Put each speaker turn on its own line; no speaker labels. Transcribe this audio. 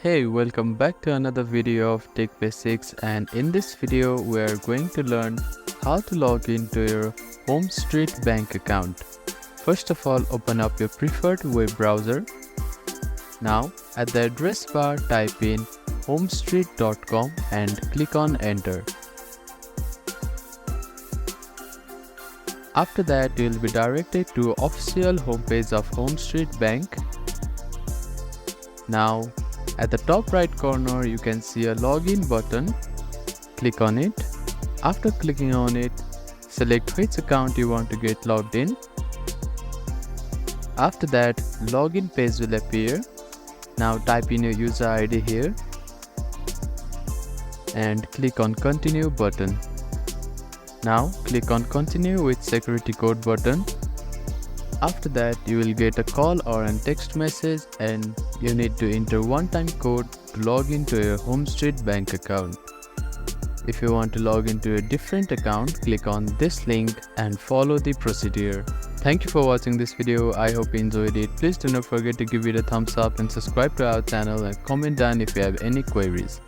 Hey, welcome back to another video of Tech Basics, and in this video we are going to learn how to log into your Homestreet bank account. First of all, open up your preferred web browser. Now at the address bar type in homestreet.com and click on enter. After that, you will be directed to official homepage of Homestreet Bank. Now at the top right corner you can see a login button. Click on it. After clicking on it, select which account you want to get logged in. After that, login page will appear. Now type in your user ID here and click on continue button. Now click on continue with security code button. After that, you will get a call or a text message and you need to enter one-time code to log into your Homestreet bank account. If you want to log into a different account, click on this link and follow the procedure. Thank you for watching this video. I hope you enjoyed it. Please do not forget to give it a thumbs up and subscribe to our channel and comment down if you have any queries.